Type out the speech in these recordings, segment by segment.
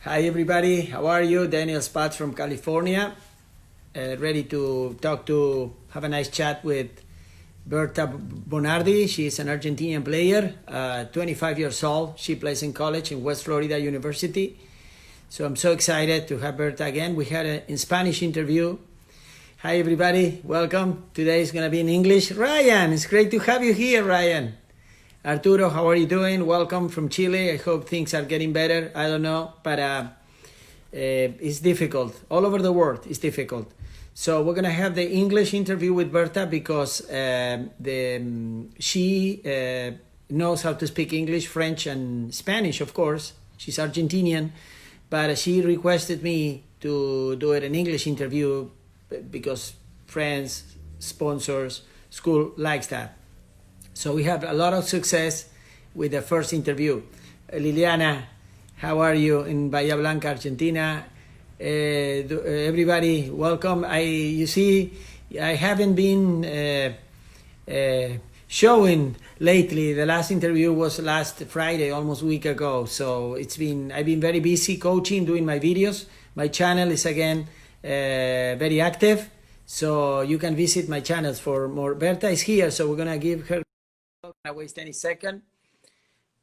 Hi everybody, how are you? Daniel Spatz from California, ready to have a nice chat with Berta Bonardi. She's an Argentinian player, 25 years old. She plays in college in West Florida University. So I'm so excited to have Berta again. We had a in Spanish interview. Hi everybody, welcome. Today is going to be in English. Ryan, it's great to have you here, Ryan. Arturo, how are you doing? Welcome from Chile. I hope things are getting better. I don't know, but it's difficult. All over the world, it's difficult. So we're going to have the English interview with Berta because she knows how to speak English, French, and Spanish, of course. She's Argentinian, but she requested me to do it an English interview because friends, sponsors, school likes that. So we have a lot of success with the first interview. Liliana, how are you in Bahía Blanca, Argentina? Everybody, welcome. You see, I haven't been showing lately. The last interview was last Friday, almost a week ago. So I've been very busy coaching, doing my videos. My channel is again very active. So you can visit my channels for more. Berta is here, so we're gonna give her. Not gonna waste any second,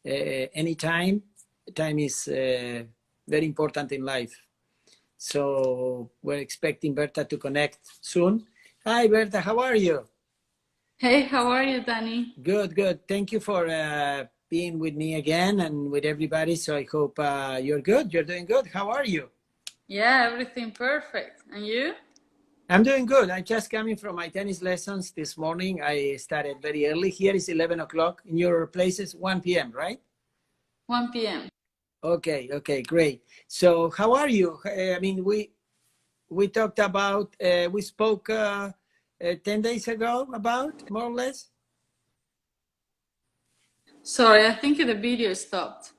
any time. Time is very important in life. So we're expecting Berta to connect soon. Hi, Berta, how are you? Hey, how are you, Danny? Good, good. Thank you for being with me again and with everybody. So I hope you're good. You're doing good. How are you? Yeah, everything perfect. And you? I'm doing good. I'm just coming from my tennis lessons this morning. I started very early. Here is 11 o'clock. In your places, 1 p.m., right? 1 p.m. Okay, great. So how are you? I mean, we talked about, we spoke 10 days ago about, more or less? Sorry, I think the video stopped.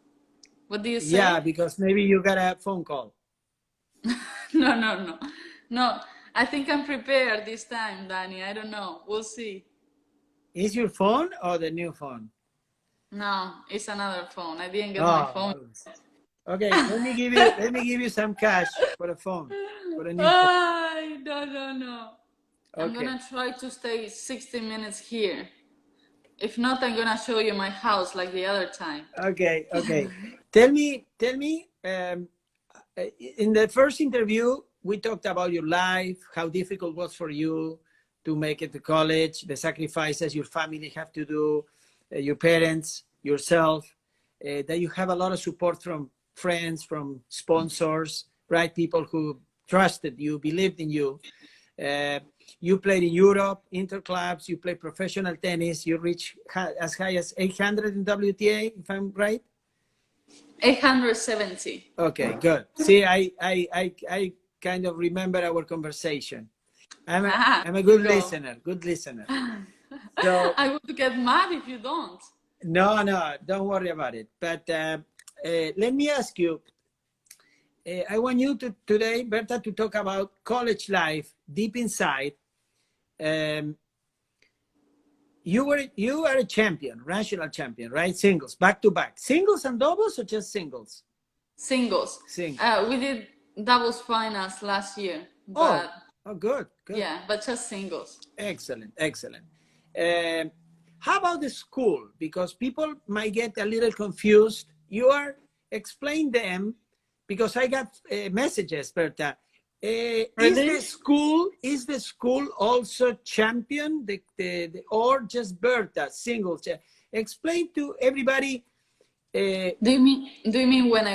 What do you Yeah, say? because maybe you got a phone call. No. No, I think I'm prepared this time, Danny. I don't know. We'll see. Is your phone or the new phone? No, it's another phone. I didn't get my phone. Oh, okay. Let me give you some cash for a phone, for a new phone. Ay, no. I'm Okay. gonna try to stay 60 minutes here. If not, I'm gonna show you my house like the other time. Okay. Tell me. In the first interview, we talked about your life, how difficult it was for you to make it to college, the sacrifices your family have to do, your parents, yourself, that you have a lot of support from friends, from sponsors, right? People who trusted you, believed in you. Uh, you played in Europe, interclubs, you played professional tennis, you reached as high as 800 in WTA, if I'm right? 870. Okay, good. See, I kind of remember our conversation. I'm a good Go. listener, good listener. So I would get mad if you don't. no, don't worry about it. But let me ask you. I want you to today, Berta, to talk about college life deep inside. Um, you are a champion, national champion, right? Singles, back to back. Singles and doubles or just singles? Singles. Sing. We did doubles finals last year, Oh, but good. yeah, but just singles. Excellent. Um, how about the school? Because people might get a little confused. You are explain them because I got messages, Berta. Ready? Is the school also champion or just Berta singles? Explain to everybody. Do you mean when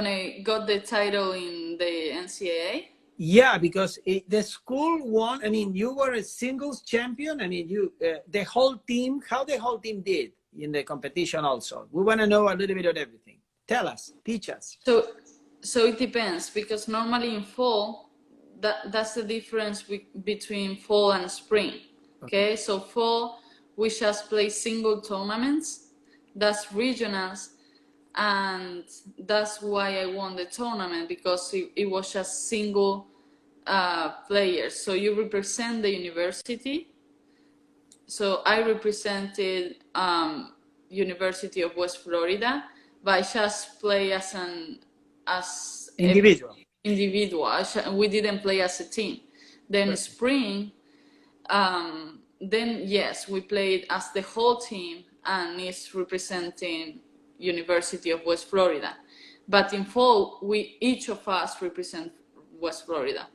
I got the title in the NCAA? Yeah, because the school won. I mean, you were a singles champion. I mean, the whole team, how the whole team did in the competition also. We want to know a little bit of everything. Tell us, teach us. So it depends because normally in fall, that's the difference between fall and spring. Okay, so fall we just play single tournaments, that's regionals, and that's why I won the tournament because it was just single players. So you represent the university. So I represented University of West Florida, but I just play as an as Individual. individual. We didn't play as a team. Then Right. spring, then yes, we played as the whole team and is representing University of West Florida. But in fall, each of us represent West Florida.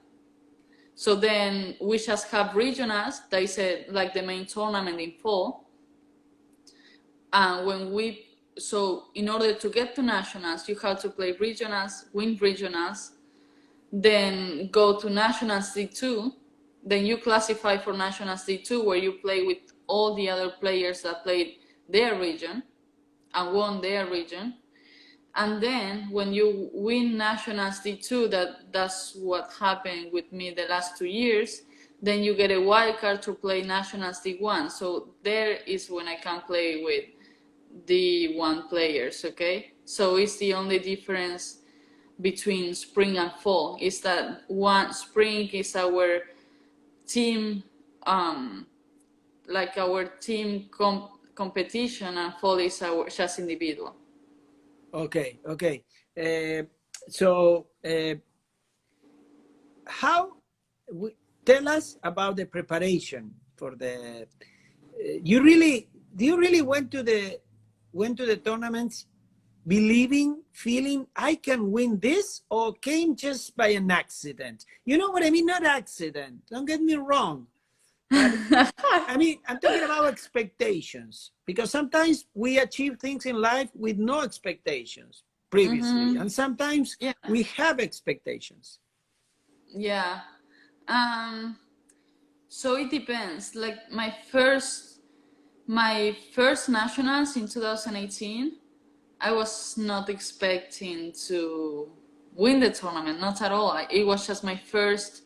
So then we just have regionals. That is like the main tournament in fall. And so in order to get to nationals, you have to play regionals, win regionals, then go to Nationals D2. Then you classify for Nationals D2, where you play with all the other players that played their region and won their region. And then when you win Nationals D2, that's what happened with me the last 2 years, then you get a wild card to play Nationals D1. So there is when I can play with D1 players, okay? So it's the only difference between spring and fall, is that one spring is our team, like our team competition, and fall is our just individual. Okay, okay. So, how? Tell us about the preparation for the. Do you really went to the tournaments, believing, feeling I can win this, or came just by an accident? You know what I mean? Not accident. Don't get me wrong. But I mean, I'm talking about expectations, because sometimes we achieve things in life with no expectations previously, and sometimes we have expectations. Yeah. So it depends. Like my first nationals in 2018, I was not expecting to win the tournament, not at all. It was just my first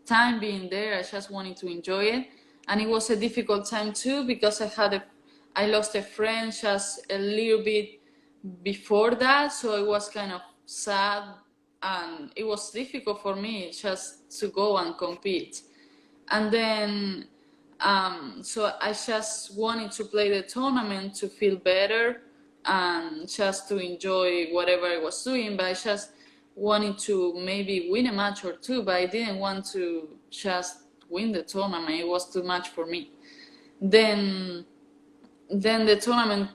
time being there. I just wanted to enjoy it, and it was a difficult time too, because I lost a friend just a little bit before that, so it was kind of sad, and it was difficult for me just to go and compete. And then so I just wanted to play the tournament to feel better and just to enjoy whatever I was doing, but I just wanted to maybe win a match or two, but I didn't want to just win the tournament. It was too much for me. Then the tournament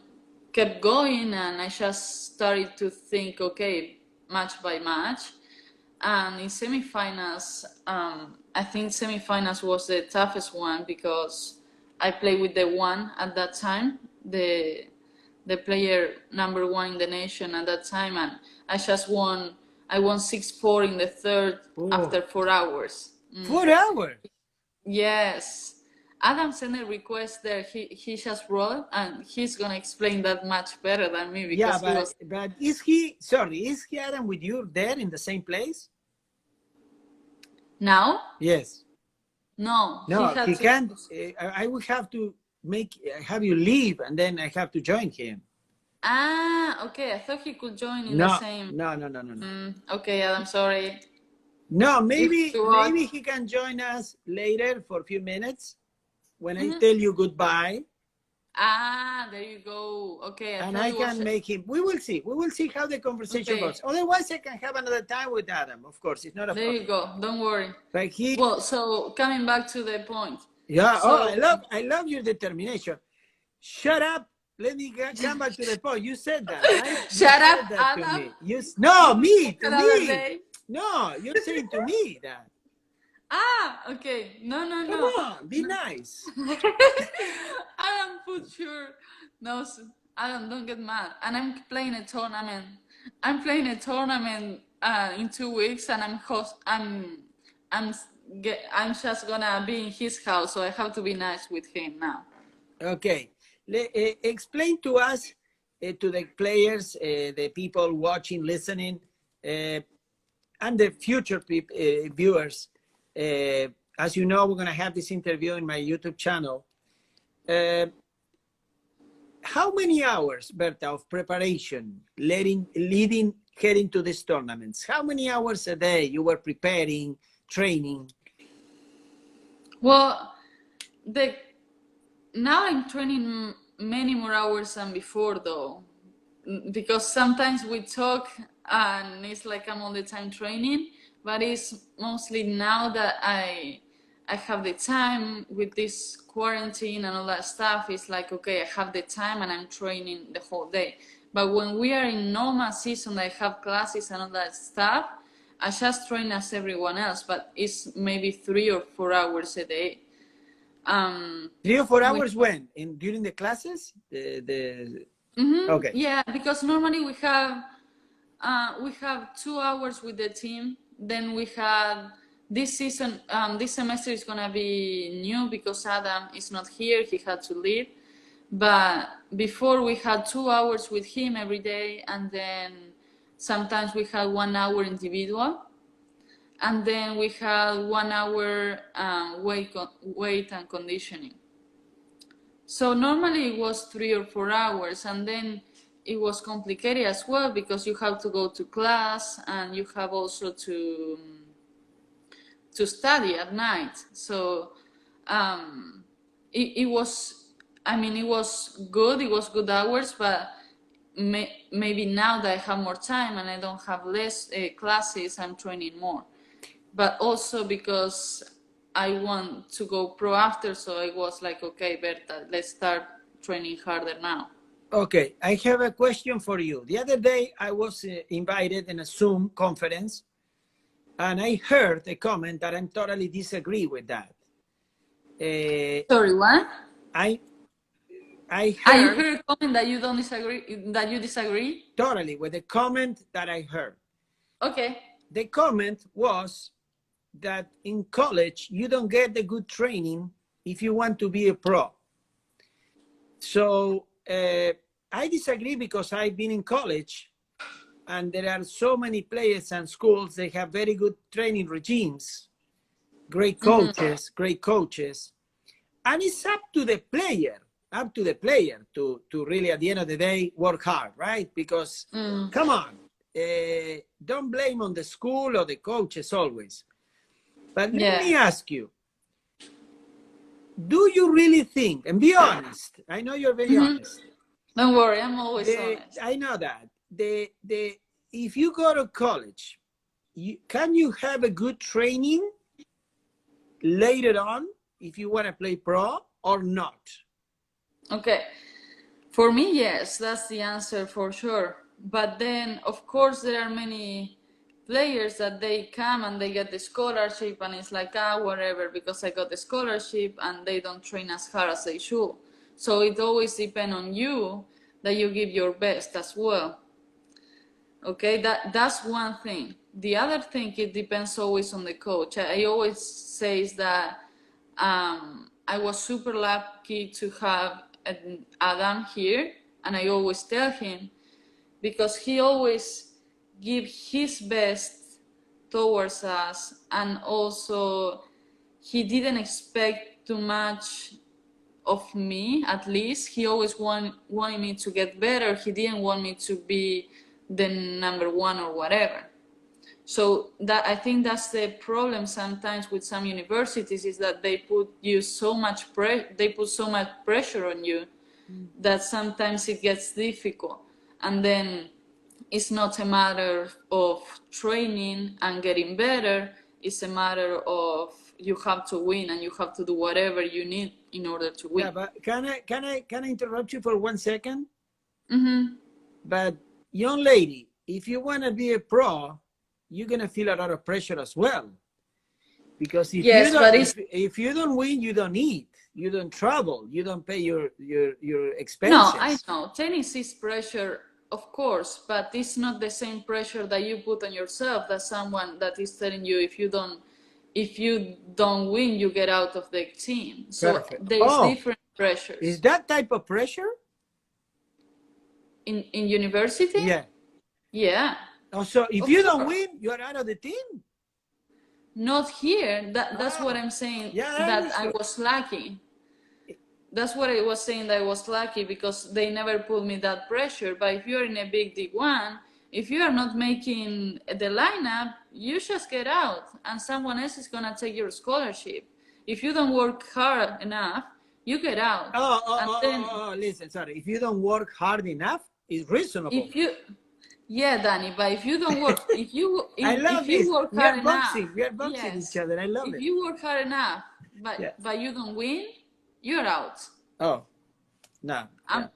kept going, and I just started to think, okay, match by match. And in semifinals, I think semifinals was the toughest one, because I played with the one at that time, the player number one in the nation at that time, and I won 6-4 in the third after 4 hours. 4 hours? Yes. Adam sent a request there. He just wrote, and he's gonna explain that much better than me, because but is he Adam with you there in the same place? Now? Yes. No, He can't. I would have to have you leave, and then I have to join him. Ah, okay. I thought he could join in the same. No. Okay, Adam, sorry. No, maybe he can join us later for a few minutes when I tell you goodbye. Ah, there you go. Okay. And I can make him. We will see. We will see how the conversation goes. Otherwise, I can have another time with Adam. Of course, it's not a problem. There you go. Don't worry. But well, so coming back to the point. Yeah. So, I love your determination. Shut up. Let me come back to the point. You said that, right? Shut up, Adam. To me. No, you're saying to me that. Ah, okay. No. Come on, be nice. Adam, put your nose. Adam, don't get mad. And I'm playing a tournament. In 2 weeks, and I'm just gonna be in his house, so I have to be nice with him now. Okay. Explain to us, to the players, the people watching, listening, and the future viewers. As you know, we're going to have this interview in my YouTube channel. How many hours, Berta, of preparation heading to these tournaments? How many hours a day you were preparing, training? Well, now I'm training many more hours than before, though, because sometimes we talk and it's like I'm all the time training. But it's mostly now that I have the time with this quarantine and all that stuff. It's like, okay, I have the time and I'm training the whole day. But when we are in normal season, I have classes and all that stuff, I just train as everyone else, but it's maybe 3 or 4 hours a day. 3 or 4 hours when? During the classes? Okay. Yeah, because normally we have 2 hours with the team. Then we had this season, this semester is gonna be new because Adam is not here, he had to leave. But before we had 2 hours with him every day, and then sometimes we had 1 hour individual, and then we had 1 hour weight and conditioning. So normally it was 3 or 4 hours, and then it was complicated as well because you have to go to class and you have also to study at night. So it was, I mean, it was good hours, but maybe now that I have more time and I don't have less classes, I'm training more. But also because I want to go pro after, so I was like, okay, Berta, let's start training harder now. Okay, I have a question for you. The other day I was invited in a Zoom conference, and I heard a comment that I totally disagree with that. Sorry, what? I You heard heard a comment that you don't disagree, that you disagree? totally with the comment that I heard. Okay. The comment was that in college you don't get the good training if you want to be a pro. So I disagree because I've been in college, and there are so many players and schools, they have very good training regimes, great coaches, and it's up to the player to really, at the end of the day, work hard, right? Because come on, don't blame on the school or the coaches always. But let me ask you, do you really think, and be honest, I know you're very honest. Don't worry, I'm always honest. I know that. If you go to college, can you have a good training later on if you want to play pro or not? Okay. For me, yes, that's the answer for sure. But then, of course, there are many players that they come and they get the scholarship and it's like, whatever, because I got the scholarship, and they don't train as hard as they should. So it always depends on you that you give your best as well. Okay, that's one thing. The other thing, it depends always on the coach. I always say is that I was super lucky to have Adam here, and I always tell him, because he always give his best towards us, and also he didn't expect too much of me. At least he always wanted me to get better. He didn't want me to be the number one or whatever. So that, I think that's the problem sometimes with some universities, is that they put so much pressure on you that sometimes it gets difficult. And then it's not a matter of training and getting better, it's a matter of you have to win and you have to do whatever you need in order to win. Yeah, but can I interrupt you for 1 second? But young lady, if you want to be a pro, you're gonna feel a lot of pressure as well. Because if you don't win, you don't eat, you don't travel, you don't pay your expenses. No, I know tennis is pressure, of course, but it's not the same pressure that you put on yourself that someone that is telling you if you don't win, you get out of the team. So there's different pressures. Is that type of pressure in university? Yeah. Yeah. Oh, so if you don't win, you're out of the team? Not here. That's what I'm saying. Yeah, I was lucky. That's what I was saying, that I was lucky because they never put me that pressure. But if you're in a big D1, if you are not making the lineup, you just get out and someone else is gonna take your scholarship. If you don't work hard enough, you get out. Listen, sorry. If you don't work hard enough, it's reasonable. Yeah, Danny, but if you don't work, I love if you this. work We hard are enough, boxing. We are boxing each yes, other. I love if it. you work hard enough, Yeah. but you don't win, you're out. Oh, no. Yeah.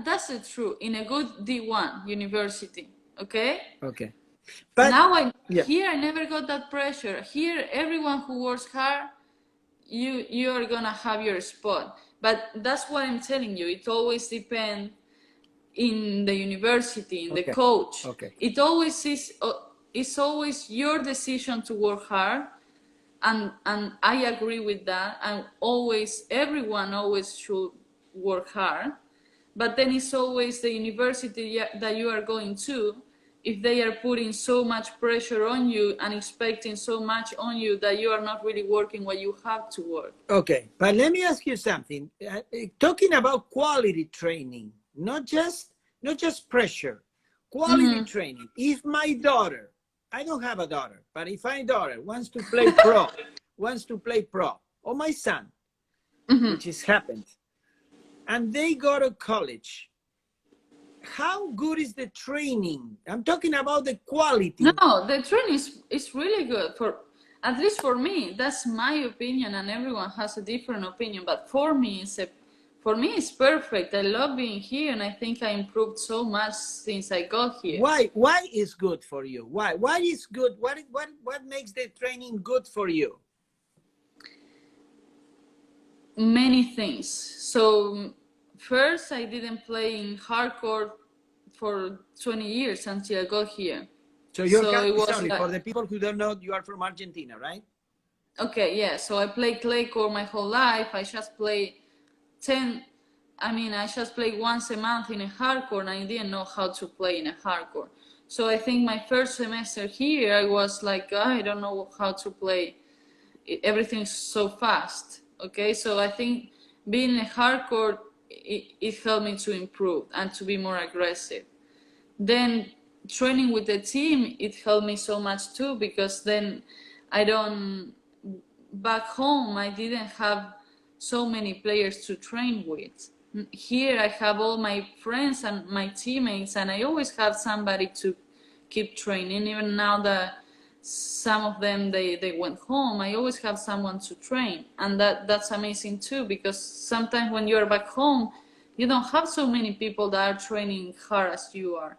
That's the truth in a good D1 university. Okay. Okay. But Now yeah. I never got that pressure. Here, everyone who works hard, you're gonna have your spot. But that's what I'm telling you. It always depends in the university, in the Okay. coach. Okay. It always is. It's always your decision to work hard, and I agree with that. And always, everyone always should work hard. But then it's always the university that you are going to. If they are putting so much pressure on you and expecting so much on you that you are not really working what you have to work. Okay. But let me ask you something. Talking about quality training, not just pressure, quality training. If my daughter, I don't have a daughter, but if my daughter wants to play pro, or my son, which has happened, and they go to college, how good is the training? I'm talking about the quality. No, the training is really good for, at least for me. That's my opinion, and everyone has a different opinion. But for me, it's perfect. I love being here, and I think I improved so much since I got here. Why is good for you? Why is good? What makes the training good for you? Many things. So first, I didn't play in hardcore for 20 years until I got here. So you're It was sorry like, for the people who don't know, you are from Argentina, right? okay, yeah. So I played clay court my whole life. I just play 10. I just play once a month in a hardcore, and I didn't know how to play in a hardcore. So I think my first semester here, I was like, I don't know how to play. Everything's so fast. Okay, so I think being a hardcore, it helped me to improve and to be more aggressive. Then training with the team, it helped me so much too, because then I don't, back home I didn't have so many players to train with. Here I have all my friends and my teammates, and I always have somebody to keep training. Even now that some of them they went home, I always have someone to train, and that's amazing too, because sometimes when you're back home, you don't have so many people that are training hard as you are.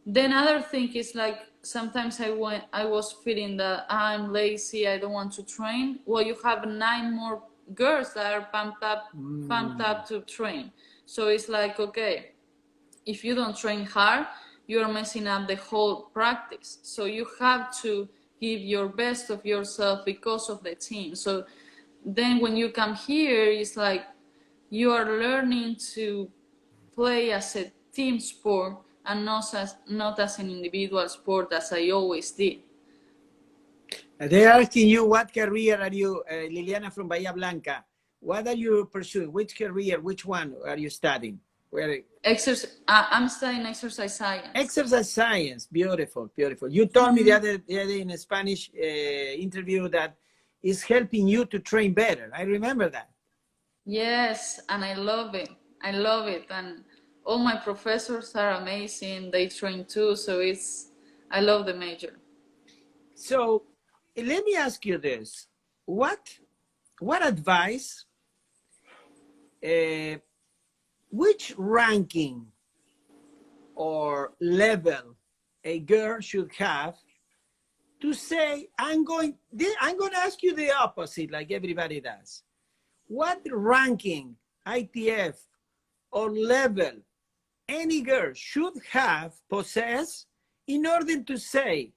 Then other thing is like sometimes I was feeling that I'm lazy, I don't want to train. Well, you have 9 more girls that are pumped up to train. So it's like, okay, if you don't train hard, you're messing up the whole practice. So you have to give your best of yourself because of the team. So then when you come here, it's like you are learning to play as a team sport and not as an individual sport as I always did. They're asking you what career are you, Liliana from Bahia Blanca, what are you pursuing? Which career, which one are you studying? I'm studying exercise science. Exercise science, beautiful, beautiful. You told me the other day in a Spanish interview that is helping you to train better. I remember that. Yes, and I love it. I love it, and all my professors are amazing. They train too, so I love the major. So let me ask you this: what advice, which ranking or level a girl should have to say, I'm going to ask you the opposite, like everybody does. What ranking, ITF or level any girl should possess in order to say,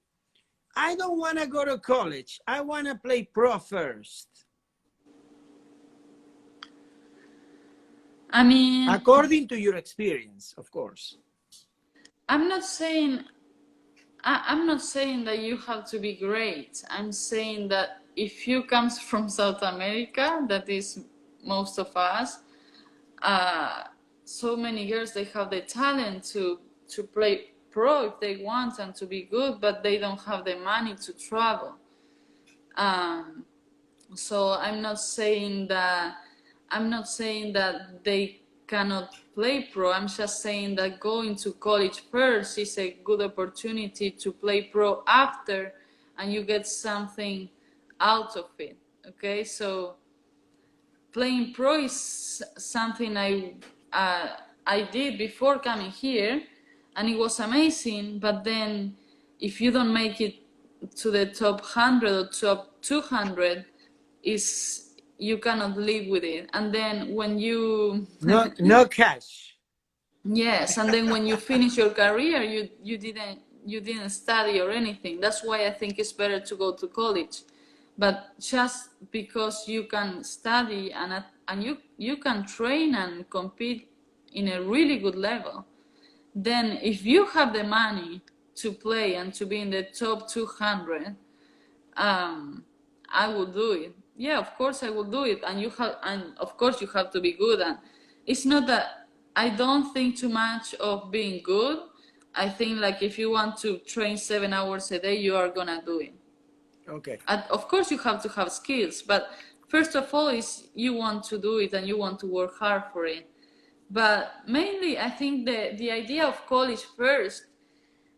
I don't want to go to college, I want to play pro first? According to your experience, of course. I'm not saying that you have to be great. I'm saying that if you come from South America, that is most of us, so many girls, they have the talent to play pro if they want and to be good, but they don't have the money to travel. So I'm not saying that they cannot play pro. I'm just saying that going to college first is a good opportunity to play pro after, and you get something out of it. Okay, so playing pro is something I did before coming here, and it was amazing. But then, if you don't make it to the top 100 or top 200, is you cannot live with it. And then when you no cash. yes, and then when you finish your career, you didn't study or anything. That's why I think it's better to go to college. But just because you can study and you can train and compete in a really good level, then if you have the money to play and to be in the top 200, I will do it. Yeah, of course I will do it. And of course you have to be good. And it's not that I don't think too much of being good. I think like if you want to train 7 hours a day, you are gonna do it. Okay. And of course you have to have skills, but first of all is you want to do it and you want to work hard for it. But mainly I think the idea of college first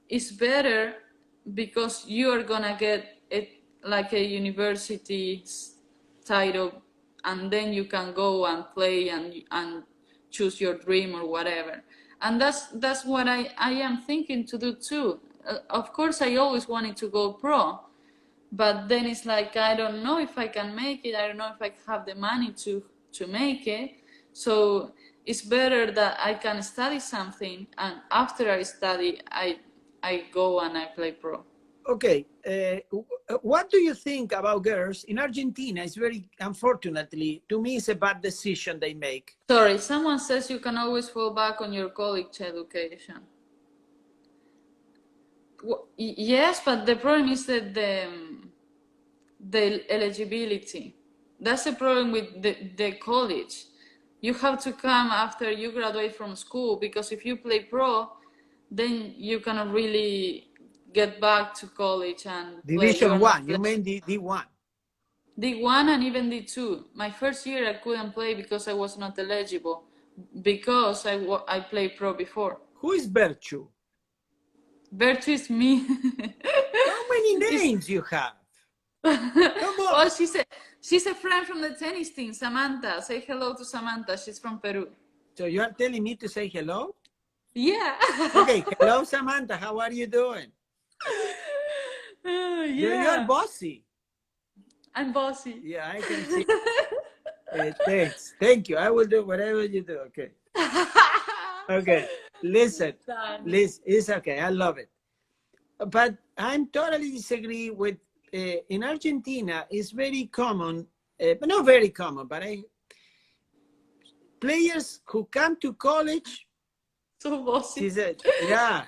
is better because you are gonna get it like a university title, and then you can go and play and choose your dream or whatever. And that's what I am thinking to do too. Of course I always wanted to go pro, but then it's like I don't know if I can make it. I don't know if I have the money to make it. So it's better that I can study something, and after I study I go and I play pro. Okay, what do you think about girls in Argentina? It's very, unfortunately, to me, it's a bad decision they make. Sorry, someone says you can always fall back on your college education. Yes, but the problem is that the eligibility. That's the problem with the college. You have to come after you graduate from school, because if you play pro, then you cannot really get back to college and play. Division 1, you mean D1? D1 and even D2. My first year I couldn't play because I was not eligible, because I played pro before. Who is Bertu? Bertu is me. How many names you have? Come on. Well, she's a friend from the tennis team, Samantha. Say hello to Samantha. She's from Peru. So you are telling me to say hello? Yeah. Okay, hello Samantha, how are you doing? Yeah. You're bossy. I'm bossy. Yeah, I can see. Thanks. Thank you. I will do whatever you do. Okay. Okay. Listen. It's okay. I love it. But I'm totally disagree with, in Argentina, it's very common, but not very common, but players who come to college. So bossy. She said, yeah,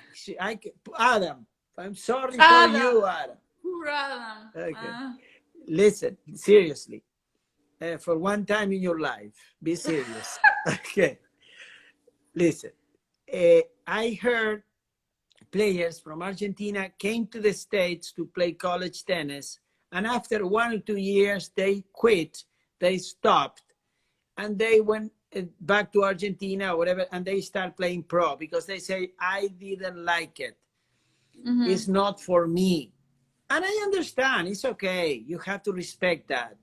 Adam, I'm sorry for you, Adam. Poor Adam. Okay. Listen, seriously, for one time in your life, be serious. Okay. Listen, I heard players from Argentina came to the States to play college tennis, and after 1 or 2 years, they quit, they stopped, and they went back to Argentina or whatever, and they start playing pro because they say, I didn't like it. Mm-hmm. It's not for me. And I understand, it's okay. You have to respect that.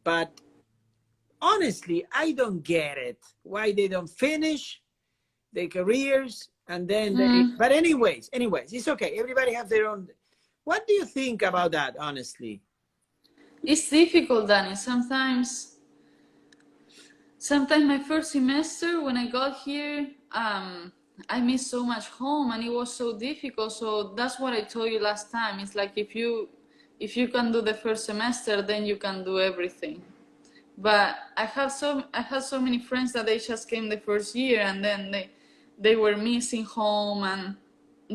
But honestly, I don't get it. Why they don't finish their careers and then but anyways, it's okay. Everybody has their own. What do you think about that, honestly? It's difficult, Danny. Sometimes my first semester when I got here, I missed so much home and it was so difficult. So that's what I told you last time. It's like if you can do the first semester, then you can do everything. But I had so many friends that they just came the first year and then they were missing home and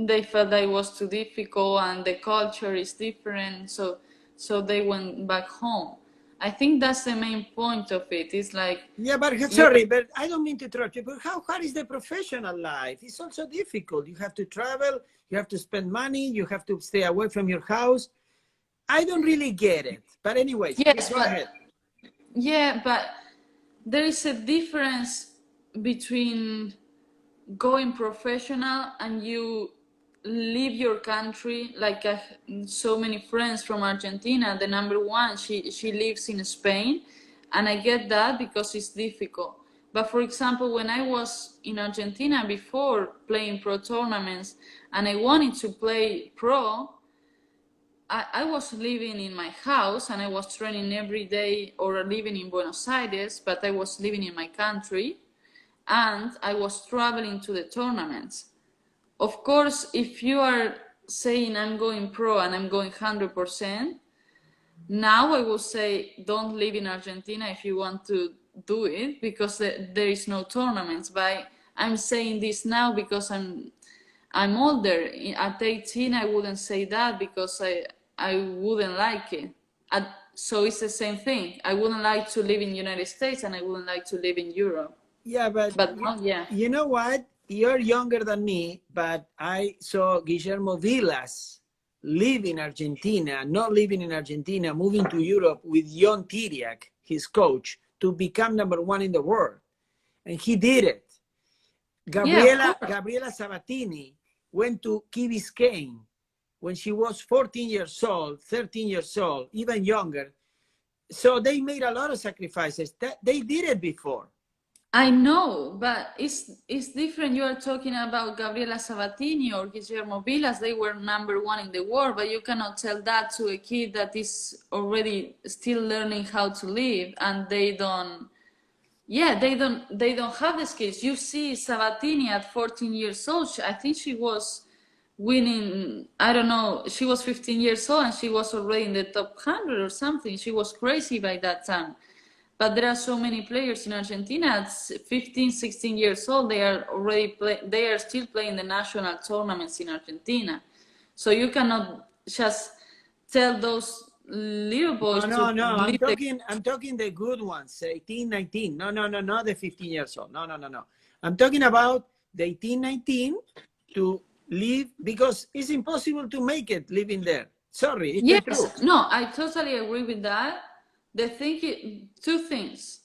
they felt that it was too difficult and the culture is different. So they went back home. I think that's the main point of it. It's like, yeah, but sorry, but I don't mean to interrupt you, but how hard is the professional life? It's also difficult. You have to travel, you have to spend money, you have to stay away from your house. I don't really get it. But anyways, yes, go ahead. Yeah, but there is a difference between going professional and you leave your country. Like so many friends from Argentina, the number one, she lives in Spain, and I get that because it's difficult. But for example, when I was in Argentina before playing pro tournaments and I wanted to play pro, I was living in my house and I was training every day, or living in Buenos Aires, but I was living in my country and I was traveling to the tournaments. Of course, if you are saying I'm going pro and I'm going 100%, now I will say don't live in Argentina if you want to do it, because there is no tournaments. But I'm saying this now because I'm older. At 18, I wouldn't say that because I wouldn't like it. So it's the same thing. I wouldn't like to live in the United States and I wouldn't like to live in Europe. Yeah, but Yeah. you know what? You're younger than me, but I saw Guillermo Vilas live in Argentina, not living in Argentina, moving to Europe with Jon Tiriac, his coach, to become number one in the world. And he did it. Gabriela Sabatini went to Key Biscayne when she was 14 years old, 13 years old, even younger. So they made a lot of sacrifices. They did it before. I know, but it's different. You are talking about Gabriela Sabatini or Guillermo Vilas. They were number one in the world, but you cannot tell that to a kid that is already still learning how to live, and they don't have the skills. You see Sabatini at 14 years old. I think she was winning, I don't know, she was 15 years old and she was already in the top 100 or something. She was crazy by that time. But there are so many players in Argentina at 15, 16 years old. They are still playing the national tournaments in Argentina. So you cannot just tell those little boys No. I'm talking the good ones, 18, 19. No, not the 15 years old. No. I'm talking about the 18, 19 to live, because it's impossible to make it living there. Sorry, it's the truth. No, I totally agree with that. The thing is, two things.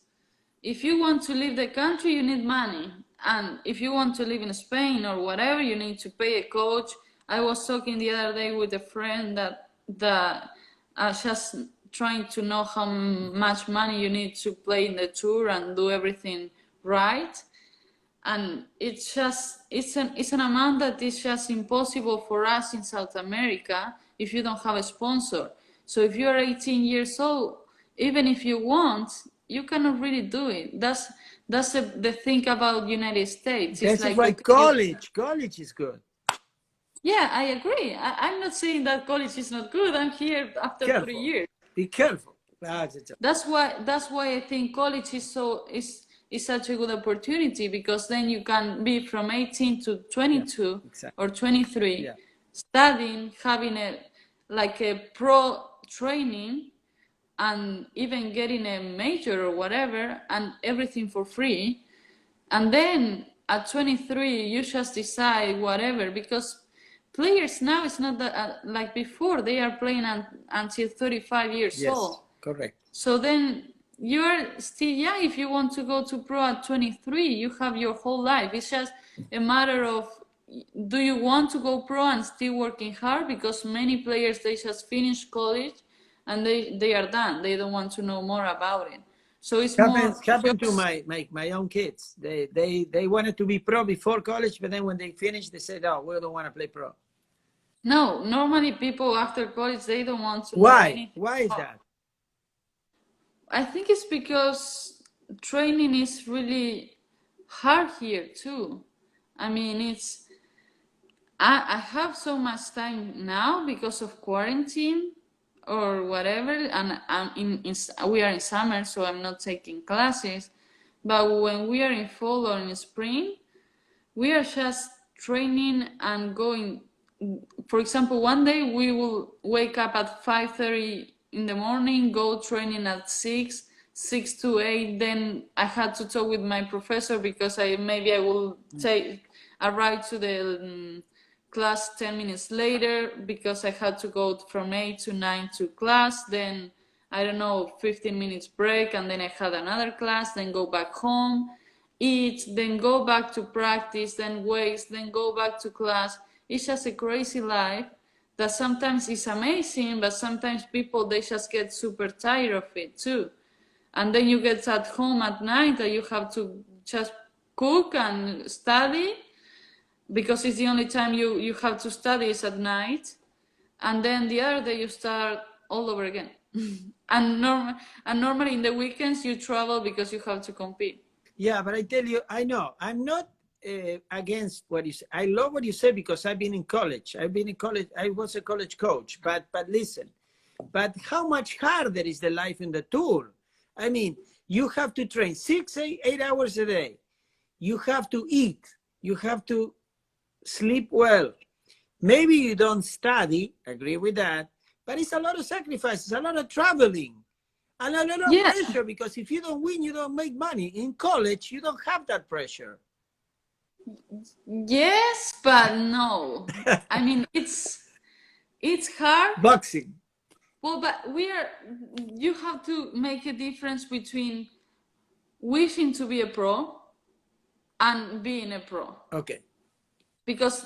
If you want to leave the country, you need money. And if you want to live in Spain or whatever, you need to pay a coach. I was talking the other day with a friend that just trying to know how much money you need to play in the tour and do everything right. And it's an amount that is just impossible for us in South America if you don't have a sponsor. So if you're 18 years old, even if you want, you cannot really do it. That's the thing about United States. This is why college is good. Yeah, I agree. I'm not saying that college is not good. I'm here after 3 years. Be careful. That's why I think college is such a good opportunity, because then you can be from 18 to 22 or 23, studying, having a pro training, and even getting a major or whatever, and everything for free. And then at 23, you just decide whatever, because players now, it's not that like before, they are playing until 35 years old. Correct. So then you're still young. If you want to go to pro at 23, you have your whole life. It's just a matter of, do you want to go pro and still working hard? Because many players, they just finish college and they are done. They don't want to know more about it. So it's happened to my own kids. They wanted to be pro before college, but then when they finished, they said, "Oh, we don't want to play pro." No, normally people after college, they don't want to. Why? Why is that? I think it's because training is really hard here too. I mean, I have so much time now because of quarantine or whatever, and we are in summer, so I'm not taking classes. But when we are in fall or in spring, we are just training and going. For example, one day we will wake up at 5:30 in the morning, go training at 6 to 8. Then I had to talk with my professor because I will arrive to the class 10 minutes later, because I had to go from 8 to 9 to class. Then, I don't know, 15 minutes break, and then I had another class, then go back home, eat, then go back to practice, then weights, then go back to class. It's just a crazy life that sometimes is amazing, but sometimes people, they just get super tired of it too. And then you get at home at night and you have to just cook and study, because it's the only time you have to study is at night. And then the other day you start all over again. and normally in the weekends you travel because you have to compete. Yeah, but I tell you, I know I'm not against what you say. I love what you say because I've been in college. I've been in college. I was a college coach. But listen, but how much harder is the life in the tour? I mean, you have to train 8 hours a day. You have to eat. You have to sleep well. Maybe you don't study, agree with that, but it's a lot of sacrifices, a lot of traveling, and a lot of pressure, because if you don't win, you don't make money. In college, you don't have that pressure. Yes, but no. I mean, it's hard. Boxing. Well, but you have to make a difference between wishing to be a pro and being a pro. Okay. Because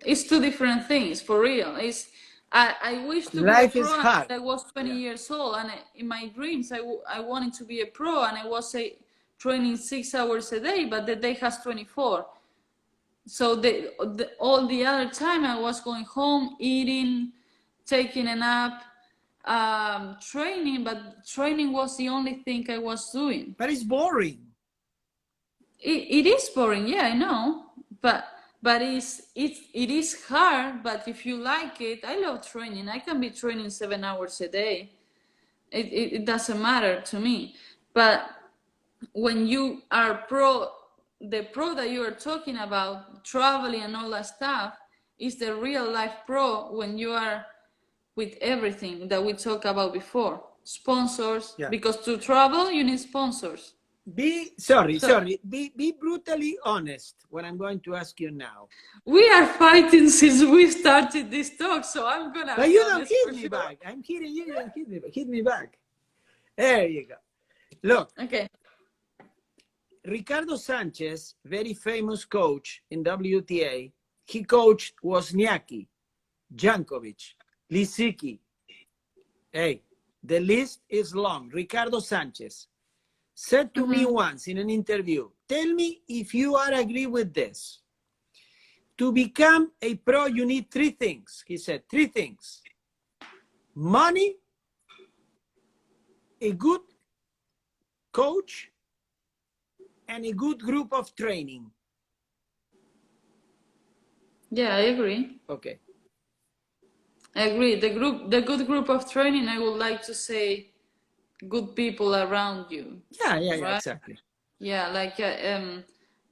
it's two different things, for real. I wish to Life be a is pro hard. and I was 20 years old, and in my dreams I wanted to be a pro, and I was training 6 hours a day, but the day has 24. So all the other time I was going home, eating, taking a nap, training, but training was the only thing I was doing. But it's boring. It is boring, yeah, I know, but it is hard. But if you like it, I love training. I can be training 7 hours a day. It doesn't matter to me. But when you are the pro that you are talking about, traveling and all that stuff, is the real life pro, when you are with everything that we talked about before. Sponsors, because to travel you need sponsors. Be brutally honest what I'm going to ask you now. We are fighting since we started this talk, so I'm gonna. But you don't hit me back. I'm hitting you. You don't hit me back. Hit me back. There you go. Look. Okay. Ricardo Sanchez, very famous coach in WTA. He coached Wozniacki, Jankovic, Lisicki. Hey, the list is long. Ricardo Sanchez said to me once in an interview, tell me if you are agree with this. To become a pro, you need 3 things. He said 3 things. Money, a good coach, and a good group of training. Yeah, I agree. Okay. I agree. The good group of training, I would like to say, good people around you. Yeah, exactly. Yeah, like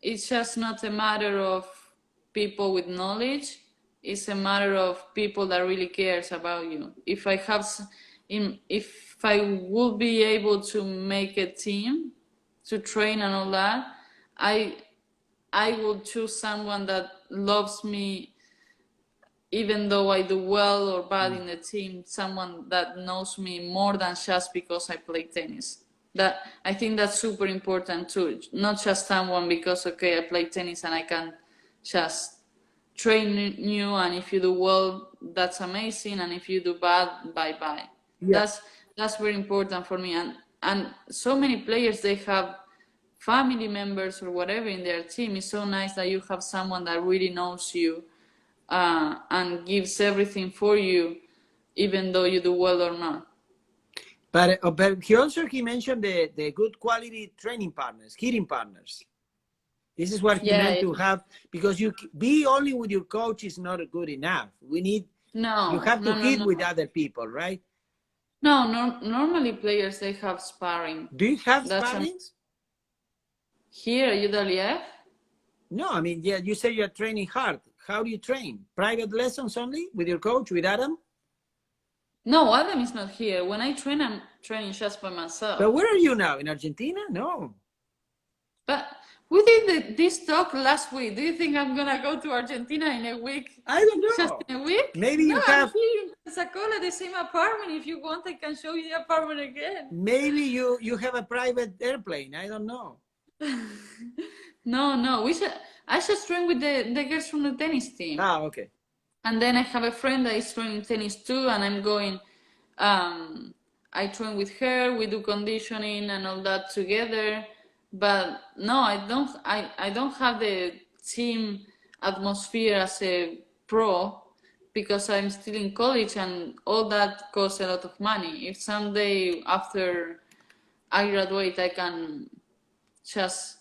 it's just not a matter of people with knowledge. It's a matter of people that really cares about you. If I would be able to make a team to train and all that, I would choose someone that loves me, even though I do well or bad in the team, someone that knows me more than just because I play tennis. That I think that's super important too. Not just someone because, okay, I play tennis and I can just train you, and if you do well, that's amazing, and if you do bad, bye-bye. Yeah. That's very important for me. And so many players, they have family members or whatever in their team. It's so nice that you have someone that really knows you and gives everything for you, even though you do well or not. But he mentioned the good quality training partners, hitting partners. This is what he meant to have, because you be only with your coach is not good enough. You have to hit with other people, right? No, normally players, they have sparring. Do you have sparrings? Here at UWF? No, I mean, yeah, you say you're training hard. How do you train? Private lessons only with your coach, with Adam? No, Adam is not here. When I train, I'm training just by myself. But where are you now? In Argentina? No. But we did this talk last week. Do you think I'm going to go to Argentina in a week? I don't know. Just in a week? Maybe you have... I'm here in Pensacola, the same apartment. If you want, I can show you the apartment again. Maybe you have a private airplane. I don't know. No. I just train with the girls from the tennis team. Okay. And then I have a friend that is training tennis too, and I'm going. I train with her. We do conditioning and all that together. But no, I don't have the team atmosphere as a pro because I'm still in college, and all that costs a lot of money. If someday after I graduate, I can just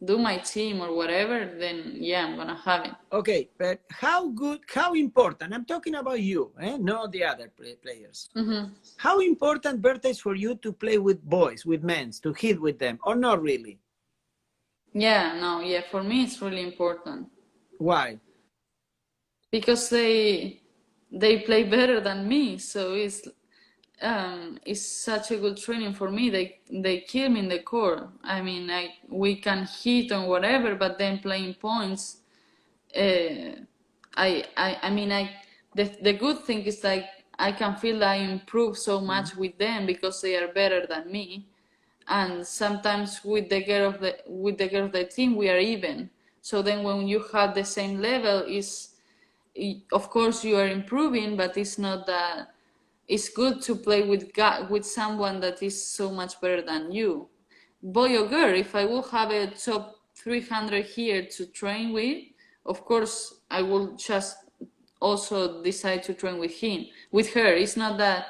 do my team or whatever, then yeah, I'm gonna have it. Okay, but how important, I'm talking about you, not the other players. Mm-hmm. How important, Berta, is for you to play with boys, with men, to hit with them, or not really? Yeah, for me it's really important. Why? Because they play better than me, so it's such a good training for me. They kill me in the court. I mean, we can hit on whatever, but then playing points, I mean, the good thing is like I can feel I improve so much with them because they are better than me, and sometimes with the girl of the team we are even. So then when you have the same level, is of course you are improving, but it's not that. It's good to play with someone that is so much better than you, boy or girl. If I will have a top 300 here to train of course I will just also decide to train with her. It's not that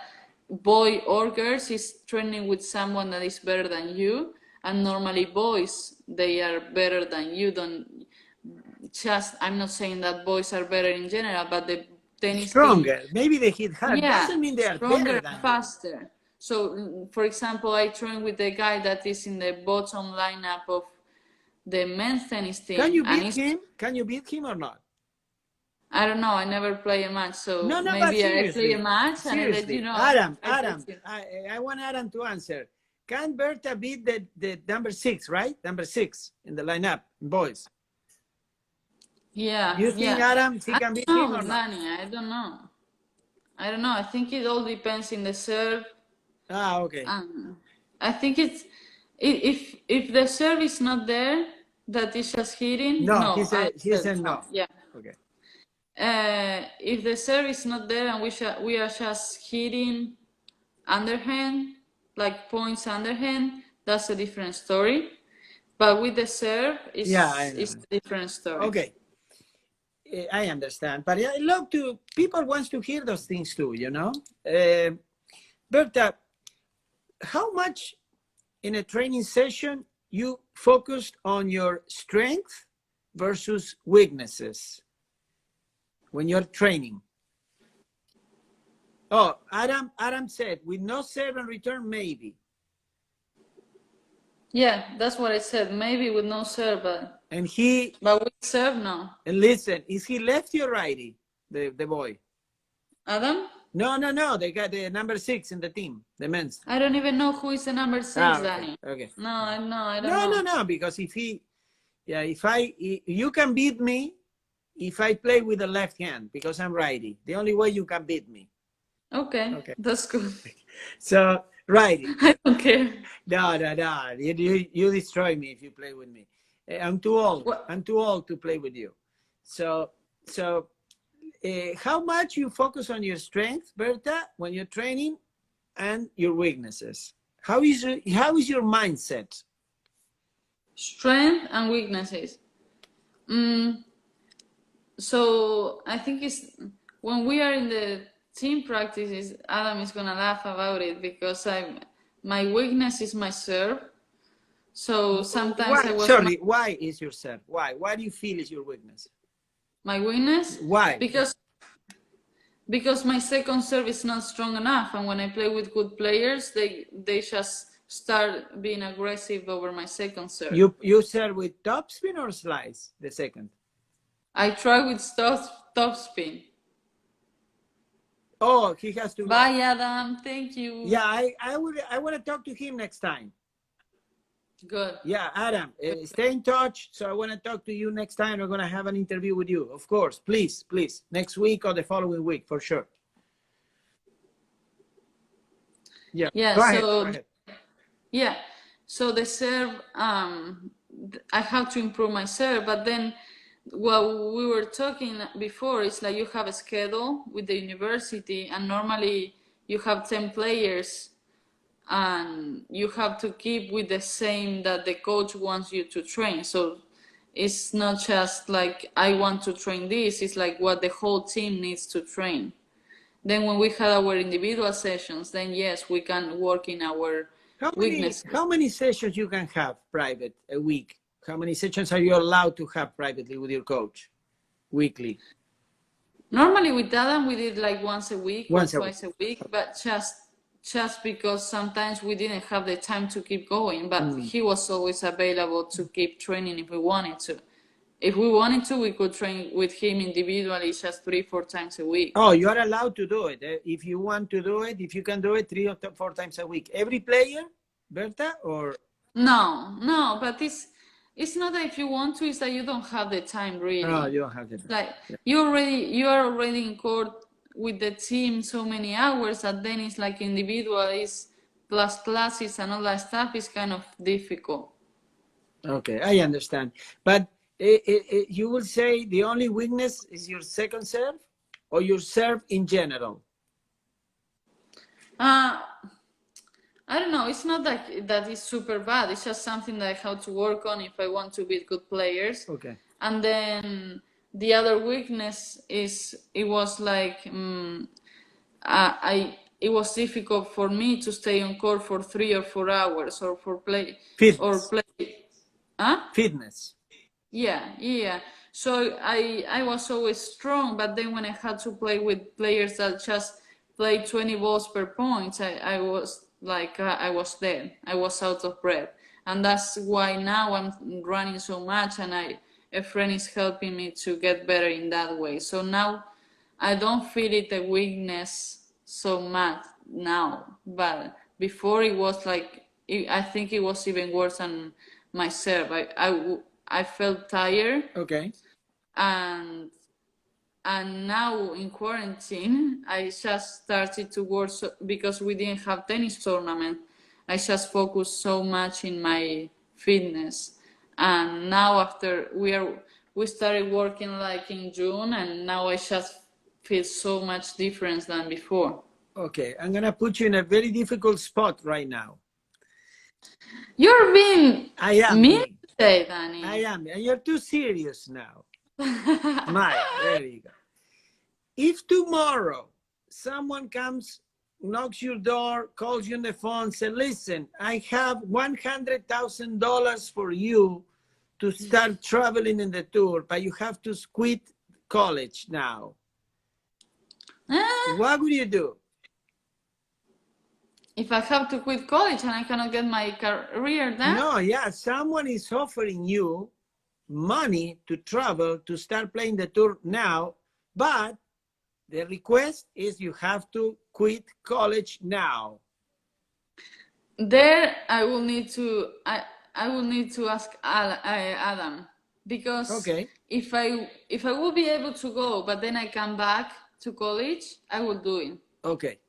boy or girls is training with someone that is better than you, and normally boys, they are better than you. Don't just, I'm not saying that boys are better in general, but the tennis Stronger. team, Maybe they hit hard. yeah, Doesn't mean they are better stronger than and you. faster. So, for example, I train with the guy that is in the bottom lineup of the men's tennis team. Can you And beat him? Can you beat him or not? I don't know, I never play a match, so No, but maybe I play a seriously. match and I let you Seriously. know. Adam, I let you. I want Adam to answer. Can Berta beat the number 6, right? Number 6 in the lineup, boys. Yeah, You think, yeah. Adam, he I can beat don't him or know, not? Danny, I don't know. I think it all depends in the serve. Okay. I think if the serve is not there, that is just hitting. No, No, I he said said no. no. Yeah. Okay. If the serve is not there and we are just hitting underhand, like points underhand, that's a different story. But with the serve, Yeah, I it's know. a different story. Okay. I understand, but I love to. People wants to hear those things too, you know. Berta, how much in a training session you focused on your strength versus weaknesses when you're training? Oh, Adam said with no serve and return, maybe. Yeah, that's what I said. Maybe with no serve, but with serve, no. And listen, is he lefty or righty? The boy. Adam? No. They got the number 6 in the team, the men's. I don't even know who is the number 6, Okay. Danny. Okay. No, I don't know. No, because if you can beat me if I play with the left hand because I'm righty. The only way you can beat me. Okay. That's good. So righty. I don't care. No. You destroy me if you play with me. I'm too old. What? I'm too old to play with you. So how much you focus on your strength, Berta, when you're training, and your weaknesses? How is your mindset? Strength and weaknesses. So I think it's when we are in the team practices, Adam is gonna laugh about it because my weakness is my serve. So sometimes Why is your serve? Why do you feel is your weakness? My weakness? Why? Because my second serve is not strong enough, and when I play with good players, they just start being aggressive over my second serve. You serve with topspin or slice the second? I try with topspin. Oh, he has to. Bye, Adam. Thank you. Yeah, I want to talk to him next time. Good. Yeah, Adam, stay in touch. So I want to talk to you next time. We're going to have an interview with you. Of course, please, next week or the following week for sure. Yeah. Yeah. Go ahead. Yeah. So the serve, I have to improve myself. But then what we were talking before is like you have a schedule with the university, and normally you have 10 players, and you have to keep with the same that the coach wants you to train. So it's not just like I want to train this, it's like what the whole team needs to train. Then when we had our individual sessions, then yes, we can work in our weaknesses. How many sessions you can have private a week? How many sessions are you allowed to have privately with your coach weekly? Normally with Adam we did like once a week or twice a week, but just because sometimes we didn't have the time to keep going, but he was always available to keep training if we wanted to. If we wanted to, we could train with him individually just 3-4 times a week. Oh, you are allowed to do it. If you want to do it, if you can do it 3 or 4 times a week. Every player, Berta, or? No, but it's not that if you want to, it's that you don't have the time really. No, you don't have the time. Like you are already in court with the team so many hours that then it's like individual is plus classes and all that stuff is kind of difficult. Okay, I understand. But you will say the only weakness is your second serve or your serve in general? I don't know. It's not that is super bad. It's just something that I have to work on if I want to beat good players. Okay. And then the other weakness is it was like it was difficult for me to stay on court for 3 or 4 hours or for play Fitness. or play. Huh? Fitness. Yeah. So I was always strong, but then when I had to play with players that just play 20 balls per point, I was like I was dead. I was out of breath, and that's why now I'm running so much, and a friend is helping me to get better in that way. So now I don't feel it a weakness so much now, but before it was like I think it was even worse than myself. I felt tired. Okay. And now in quarantine, I just started to work because we didn't have tennis tournament. I just focused so much in my fitness, and now after we started working like in June, and now I just feel so much difference than before. Okay, I'm gonna put you in a very difficult spot right now. You're being mean today, Danny. I am, and you're too serious now. Maya, there you go. If tomorrow someone comes, knocks your door, calls you on the phone, says, listen, I have $100,000 for you to start traveling in the tour, but you have to quit college now. What would you do? If I have to quit college and I cannot get my career done? No, yeah, someone is offering you money to travel, to start playing the tour now, but the request is you have to quit college now. There, I will need to ask Adam, because if I will be able to go, but then I come back to college, I will do it. Okay.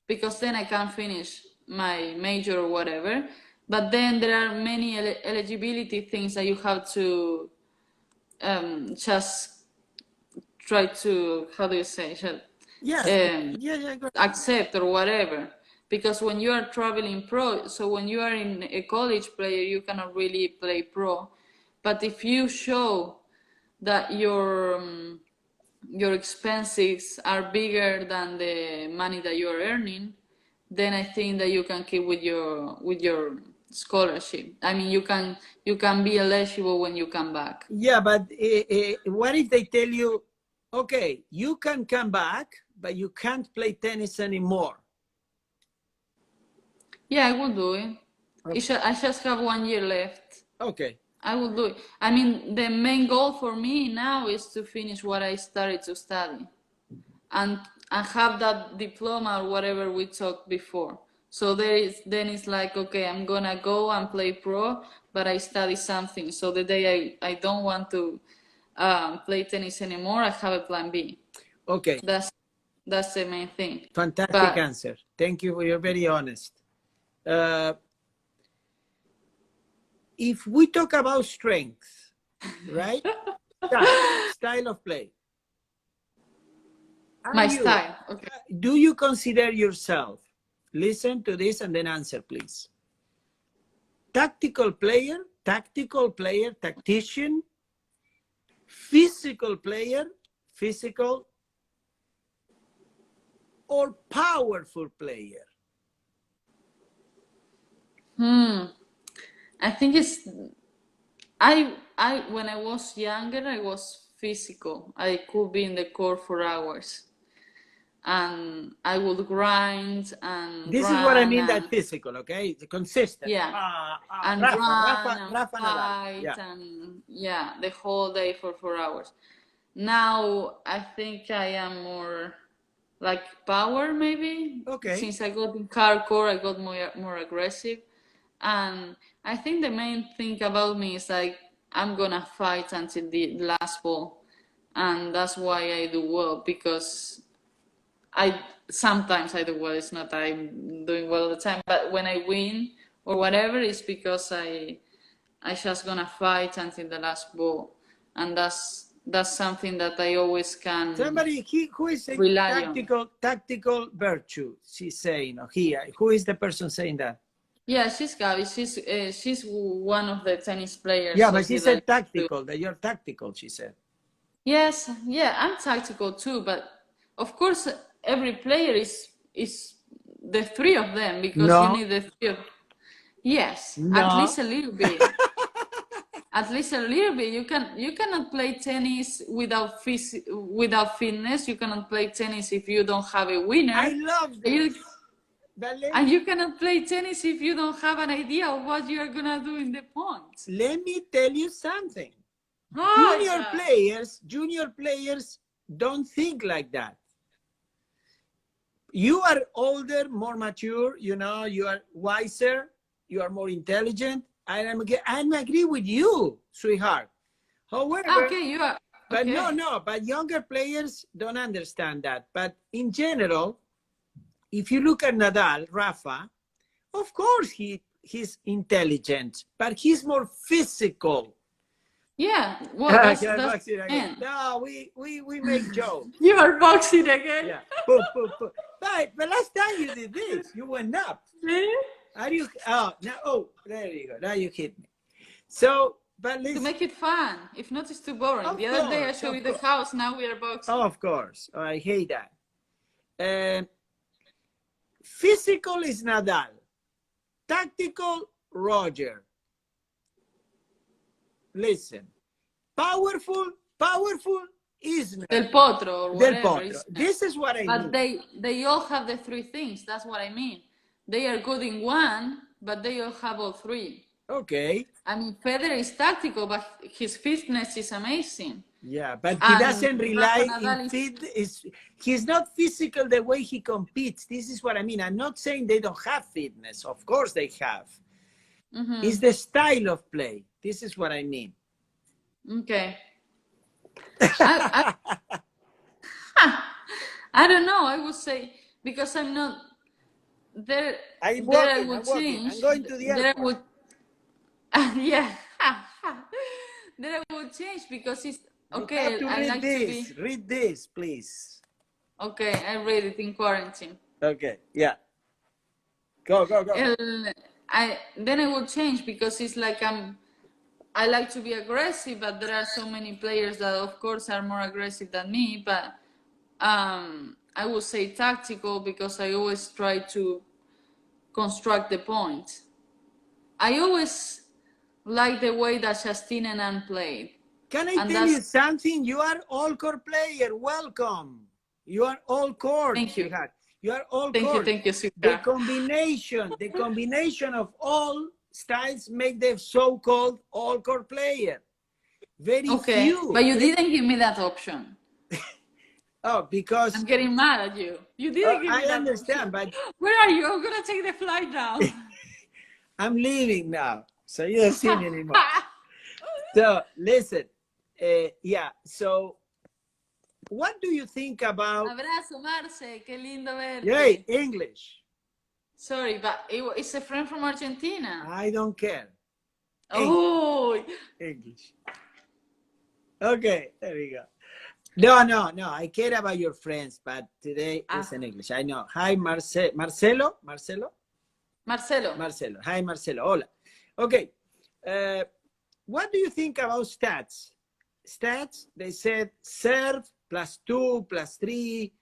Because then I can finish my major or whatever. But then there are many eligibility things that you have to just try to, how do you say, accept or whatever. Because when you are traveling pro, so when you are in a college player, you cannot really play pro. But if you show that your expenses are bigger than the money that you are earning, then I think that you can keep with your scholarship. I mean, you can be eligible when you come back. Yeah, but what if they tell you, okay, you can come back, but you can't play tennis anymore? Yeah, I will do it. Okay. I just have 1 year left. Okay. I will do it. I mean, the main goal for me now is to finish what I started to study and have that diploma or whatever we talked before. So then it's like, okay, I'm gonna go and play pro, but I study something. So the day I don't want to play tennis anymore, I have a plan B. Okay. That's the main thing. Fantastic answer. Thank you. You're very honest. if we talk about strength, right? Style of play. My style. Okay. Do you consider yourself, listen to this and then answer, please. Tactical player, tactician, physical player, physical, or powerful player? I think it's I when I was younger I was physical. I could be in the court for hours. And I would grind and this run is what I mean, and, that physical, okay? The consistent. yeah, and Rafa, run Rafa, and Rafa Nadal. fight Yeah. and yeah, the whole day for 4 hours. Now I think I am more like power maybe. Okay. Since I got in hardcore, I got more aggressive, and I think the main thing about me is like I'm gonna fight until the last ball, and that's why I do well, because sometimes I do well. It's not I'm doing well all the time, but when I win or whatever, it's because I just gonna fight until the last ball, and that's something that I always can. Somebody who is saying rely tactical virtue? She's saying, or who is the person saying that? Yeah, she's Gabi. She's one of the tennis players. Yeah, but she said tactical. That you're tactical. She said. Yes, yeah, I'm tactical too, but of course every player is the three of them, because you need the three of. Yes, at least a little bit. At least a little bit. You cannot play tennis without fitness. You cannot play tennis if you don't have a winner. I love this. And you cannot play tennis if you don't have an idea of what you are gonna do in the points. Let me tell you something. Junior players don't think like that. You are older, more mature, you know, you are wiser, you are more intelligent. I agree with you, sweetheart. However, okay, you are. But okay. But younger players don't understand that. But in general, if you look at Nadal, Rafa, of course he's intelligent, but he's more physical. Yeah, well, that's no, we make jokes. You are boxing again. Yeah. But last time you did this, you went up. See? Are you? Oh, now, there you go. Now you hit me. So, but to make it fun. If not, it's too boring. The other day I showed you the house. Now we are boxing. Of course, I hate that. Physical is Nadal. Tactical, Roger. Listen, powerful is Del Potro or whatever. Del Potro. This is what I mean. But they all have the three things. That's what I mean. They are good in one, but they all have all three. Okay. I mean, Federer is tactical, but his fitness is amazing. Yeah, but he doesn't rely in fitness. He's not physical the way he competes. This is what I mean. I'm not saying they don't have fitness. Of course they have. Mm-hmm. It's the style of play. This is what I mean. Okay. I don't know. I would say, because I'm not there. I'm walking. I'm going to the airport. Yeah. Then I would change, because it's okay. Read this, please. Okay, I read it in quarantine. Okay, yeah. Go. Then I would change, because it's like I like to be aggressive, but there are so many players that, of course, are more aggressive than me. But I would say tactical, because I always try to construct the point. I always like the way that Justine and Anne played. Can I tell you something? You are all court player. Welcome. You are all court. Thank you. You are all court. Thank you, sweetheart. The combination of all styles make the so-called all court player. Very few. But you didn't give me that option. Oh, because I'm getting mad at you. You didn't give me that understand, option. But where are you? I'm gonna take the flight down. I'm leaving now, so you don't see me anymore. So listen, so what do you think about? Abrazo, Marce, qué lindo verte. Hey, English. Sorry, but it's a friend from Argentina. I don't care. Oh, English. Okay, there we go. No. I care about your friends, but today is in English. I know. Hi, Marcelo. Marcelo. Marcelo. Hi, Marcelo. Hola. Okay. What do you think about stats? Stats, they said serve +2, +3,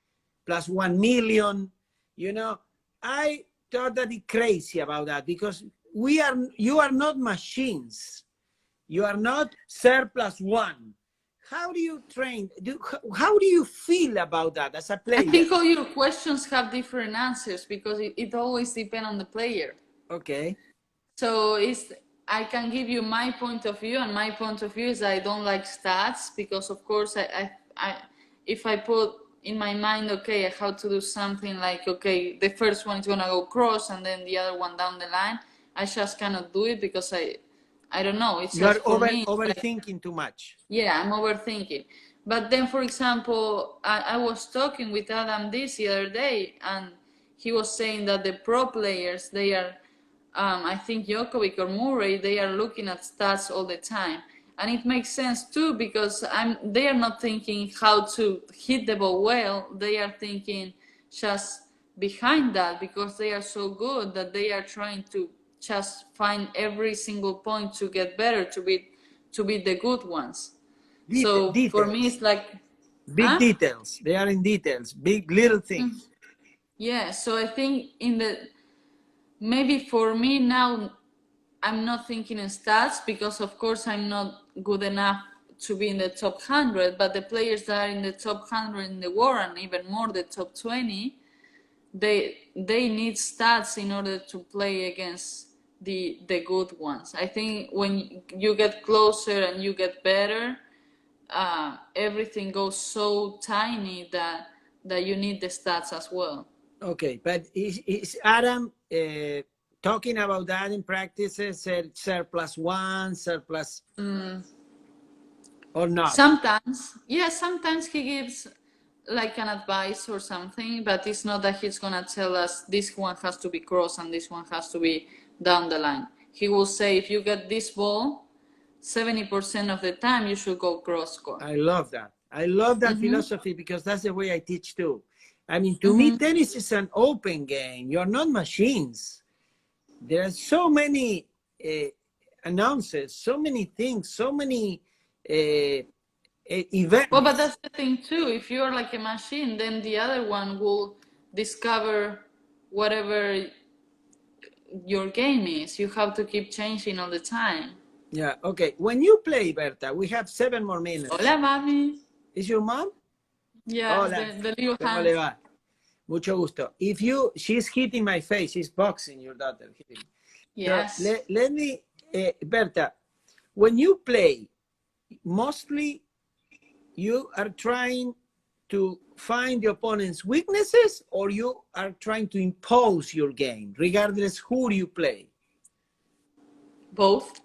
+1 million. You know, I totally crazy about that because you are not machines. You are not serve +1. How do you train? How do you feel about that as a player? I think all your questions have different answers because it always depends on the player. Okay. So I can give you my point of view, and my point of view is I don't like stats because, of course, if I put in my mind, okay, I have to do something like, okay, the first one is gonna go cross and then the other one down the line, I just cannot do it because I don't know. It's You are just for me. overthinking too much. Yeah, I'm overthinking. But then, for example, I was talking with Adam this the other day, and he was saying that the pro players, they are, I think Djokovic or Murray, they are looking at stats all the time. And it makes sense too, because they are not thinking how to hit the ball well. They are thinking just behind that because they are so good that they are trying to just find every single point to get better, to be the good ones. So Details. for me, it's like Big details. They are in details. Big little things. Yeah. So I think maybe for me now, I'm not thinking in stats because of course I'm not good enough to be in the top 100. But the players that are in the top 100 in the world and even more the top 20, they need stats in order to play against the good ones. I think when you get closer and you get better, everything goes so tiny that you need the stats as well. Okay, but is Adam talking about that in practices? Ser +1, ser plus, or not? Sometimes he gives like an advice or something, but it's not that he's gonna tell us this one has to be cross and this one has to be down the line. He will say if you get this ball, 70% of the time you should go cross court. I love that. I love that philosophy because that's the way I teach too. I mean, to me, tennis is an open game. You're not machines. There are so many announcers, so many things, so many events. Well, but that's the thing too. If you're like a machine, then the other one will discover whatever your game is. You have to keep changing all the time. Yeah, okay. When you play, Berta, we have 7 more minutes. Hola, mami. Is your mom? Yeah, Hola. the little ¿Cómo hand. le va? Mucho gusto. She's hitting my face. She's boxing your daughter. Yes. So let me, Berta, when you play, mostly you are trying to find the opponent's weaknesses or you are trying to impose your game, regardless who you play? Both.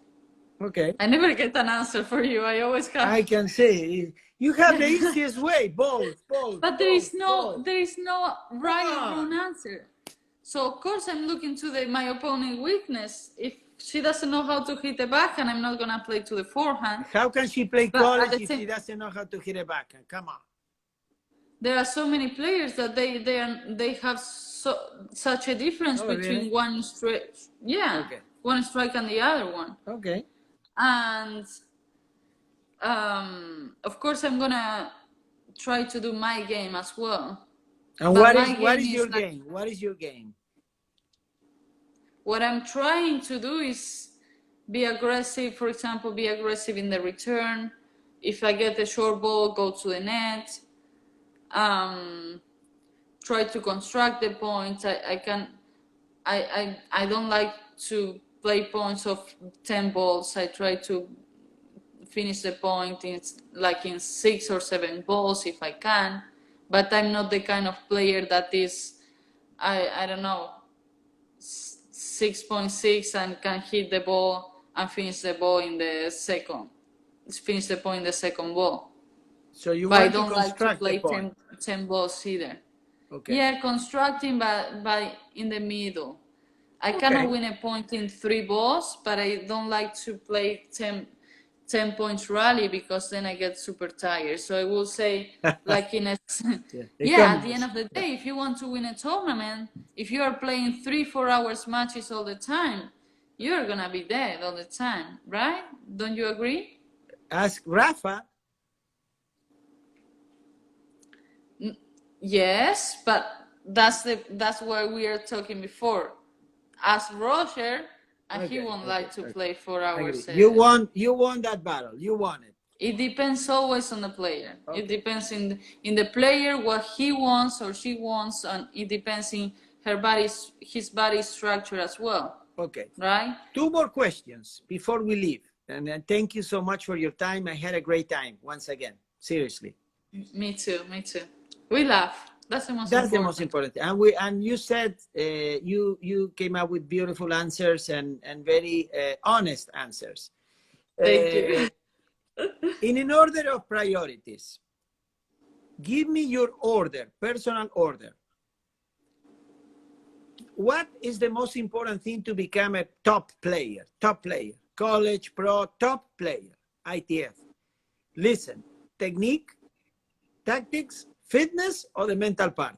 Okay. I never get an answer for you. I always have. I can say you have the easiest way. Both. But there is no right or wrong answer. So of course I'm looking to my opponent's weakness. If she doesn't know how to hit the backhand, I'm not gonna play to the forehand. How can she play college if she doesn't know how to hit a backhand? Come on. There are so many players that they have such a difference between one strike. Yeah. Okay. One strike and the other one. Okay. And of course I'm gonna try to do my game as well. And what is your game? What is your game? What I'm trying to do is be aggressive. For example, be aggressive in the return. If I get a short ball, go to the net. Try to construct the points. I don't like to play points of 10 balls. I try to finish the point in 6 or 7 balls if I can. But I'm not the kind of player that is, I don't know, 6.6 and can hit the ball and finish the ball in the second. Finish the point in the second ball. So you but want I don't to construct like to play 10 balls either. Okay. Yeah, constructing, but in the middle. I cannot win a point in 3 balls, but I don't like to play 10 points rally because then I get super tired. So I will say, like in a at the end of the day, if you want to win a tournament, if you are playing 3-4 hours matches all the time, you're gonna be dead all the time, right? Don't you agree? Ask Rafa. Yes, but that's why we are talking before. Ask Roger, and he won't like to play 4 hours. You won that battle. You won it. It depends always on the player. It depends in the player what he wants or she wants, and it depends in his body structure as well. Okay. Right? 2 more questions before we leave. And thank you so much for your time. I had a great time once again. Seriously. Me too. We laugh. That's the most important. And you said you came up with beautiful answers and very honest answers. Thank you. In an order of priorities, give me your order, personal order. What is the most important thing to become a top player, college, pro, top player, ITF? Listen, technique, tactics, fitness, or the mental part?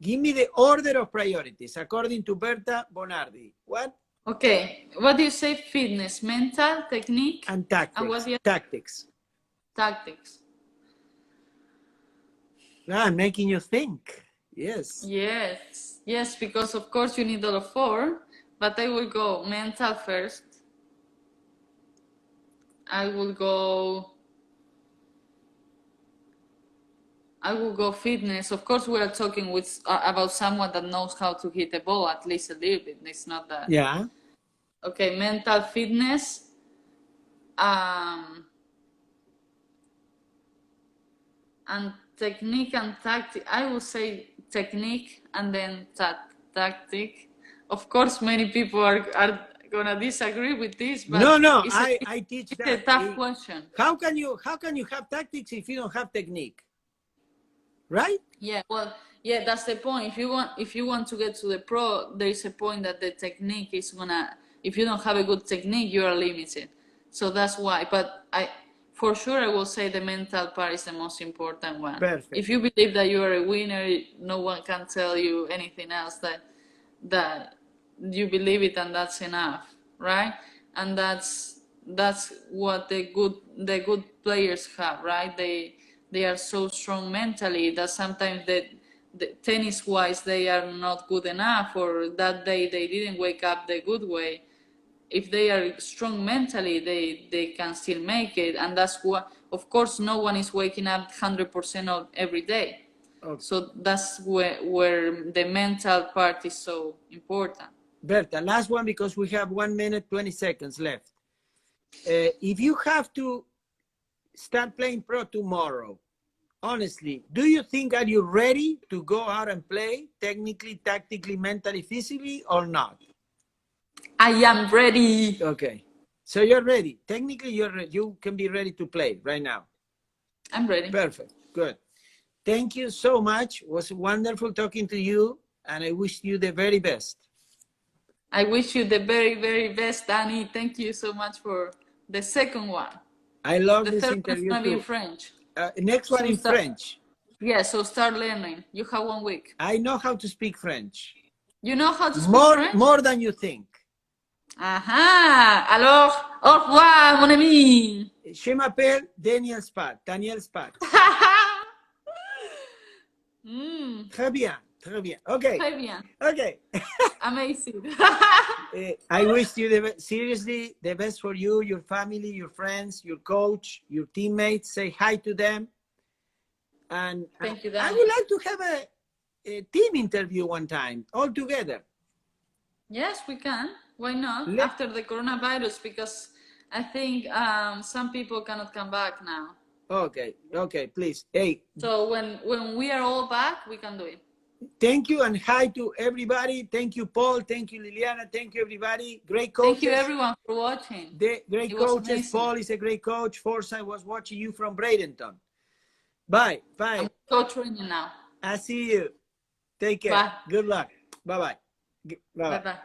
Give me the order of priorities according to Berta Bonardi. What? Okay. What do you say? Fitness, mental, technique, and tactics. And what do you... Tactics. I'm making you think. Yes. Yes, because of course you need all of 4, but I will go mental first. I will go fitness. Of course, we are talking about someone that knows how to hit a ball at least a little bit. It's not that. Yeah. Okay, mental fitness. And technique and tactic. I will say technique and then tactic. Of course, many people are gonna disagree with this, but no, I teach that. It's a tough question. How can you have tactics if you don't have technique? Right? Yeah, well, yeah, that's the point. If you want to get to the pro, there is a point that the technique is gonna. If you don't have a good technique, you are limited. So that's why. But for sure, I will say the mental part is the most important one. Perfect. If you believe that you are a winner, no one can tell you anything else that you believe it, and that's enough, right? And that's what the good players have, right? They are so strong mentally that sometimes the tennis wise they are not good enough, or that day they didn't wake up the good way. If they are strong mentally, they can still make it, and that's what. Of course, no one is waking up 100% of every day. Okay. So that's where the mental part is so important. Berta, last one, because we have 1 minute 20 seconds left. If you have to start playing pro tomorrow, honestly, do you think are you ready to go out and play technically, tactically, mentally, physically, or not? I am ready. Okay, so you're ready. Technically, you can be ready to play right now. I'm ready. Perfect. Good. Thank you so much. It was wonderful talking to you, and I wish you the very best. I wish you the very, very best, Danny. Thank you so much for the second one. I love this interview. interview The third one's gonna too. be in French. Next one in French. Yeah, so start learning. You have 1 week. I know how to speak French. You know how to speak French? More than you think. Alors, au revoir, mon ami. Je m'appelle Daniel Spat. Très bien. Okay. Très bien. Okay. Amazing. I wish you seriously the best for you, your family, your friends, your coach, your teammates. Say hi to them. And thank you, Danny. I would like to have a team interview one time, all together. Yes, we can. Why not? After the coronavirus, because I think some people cannot come back now. Okay, please. Hey. So when we are all back, we can do it. Thank you, and hi to everybody. Thank you, Paul. Thank you, Liliana. Thank you, everybody. Great coaches. Thank you, everyone, for watching. Great coaches. Paul is a great coach. Forsyth was watching you from Bradenton. Bye. I'm co-training now. I see you. Take care. Bye. Good luck. Bye-bye. Bye-bye.